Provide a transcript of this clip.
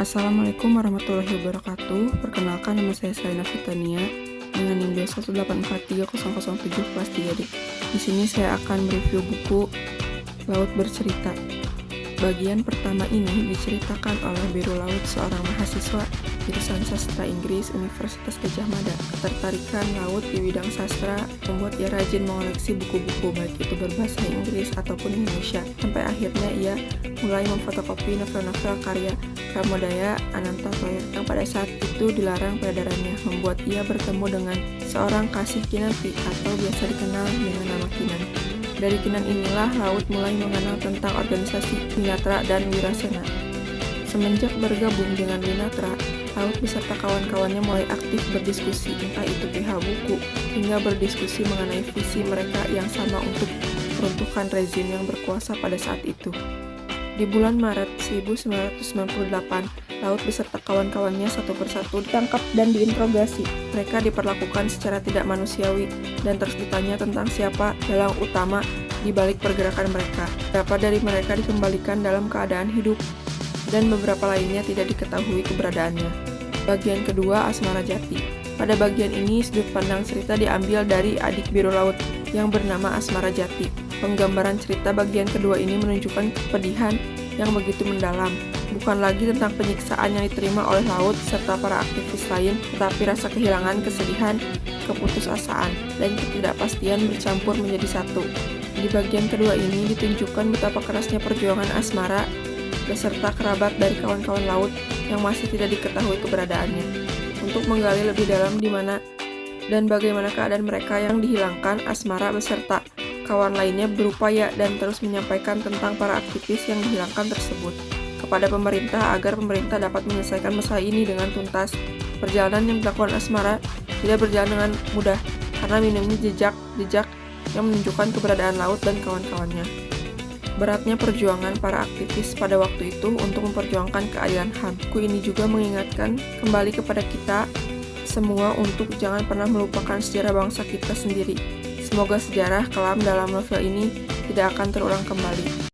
Assalamualaikum warahmatullahi wabarakatuh. Perkenalkan, nama saya Salina Fitania dengan NIM 218430007 kelas 3D. Di sini saya akan mereview buku Laut Bercerita. Bagian pertama ini diceritakan oleh Biru Laut, seorang mahasiswa jurusan Sastra Inggris Universitas Gadjah Mada. Ketertarikan Laut di bidang sastra membuat ia rajin mengoleksi buku-buku, baik itu berbahasa Inggris ataupun Indonesia. Sampai akhirnya ia mulai memfotokopi novel-novel karya Pramodaya Anantatoya yang pada saat itu dilarang peredarannya, membuat ia bertemu dengan seorang Kasih Kinanti atau biasa dikenal dengan nama Kinan. Dari Kinan inilah Laut mulai mengenal tentang organisasi Winatra dan Wirasena. Semenjak bergabung dengan Winatra, Laut beserta kawan-kawannya mulai aktif berdiskusi, entah itu perihal buku, hingga berdiskusi mengenai visi mereka yang sama untuk meruntuhkan rezim yang berkuasa pada saat itu. Di bulan Maret 1998, Laut beserta kawan-kawannya satu persatu ditangkap dan diinterogasi. Mereka diperlakukan secara tidak manusiawi dan terus ditanya tentang siapa dalang utama di balik pergerakan mereka. Beberapa dari mereka dikembalikan dalam keadaan hidup dan beberapa lainnya tidak diketahui keberadaannya. Bagian kedua, Asmara Jati. Pada bagian ini, sudut pandang cerita diambil dari adik Biru Laut yang bernama Asmara Jati. Penggambaran cerita bagian kedua ini menunjukkan kepedihan yang begitu mendalam. Bukan lagi tentang penyiksaan yang diterima oleh Laut serta para aktivis lain, tetapi rasa kehilangan, kesedihan, keputusasaan, dan ketidakpastian bercampur menjadi satu. Di bagian kedua ini ditunjukkan betapa kerasnya perjuangan Asmara beserta kerabat dari kawan-kawan Laut yang masih tidak diketahui keberadaannya. Untuk menggali lebih dalam di mana dan bagaimana keadaan mereka yang dihilangkan, Asmara beserta kawan lainnya berupaya dan terus menyampaikan tentang para aktivis yang dihilangkan tersebut kepada pemerintah agar pemerintah dapat menyelesaikan masalah ini dengan tuntas. Perjalanan yang dilakukan Asmara tidak berjalan dengan mudah karena minimnya jejak yang menunjukkan keberadaan Laut dan kawan-kawannya. Beratnya perjuangan para aktivis pada waktu itu untuk memperjuangkan keadilan HAM. Buku ini juga mengingatkan kembali kepada kita semua untuk jangan pernah melupakan sejarah bangsa kita sendiri. Semoga sejarah kelam dalam novel ini tidak akan terulang kembali.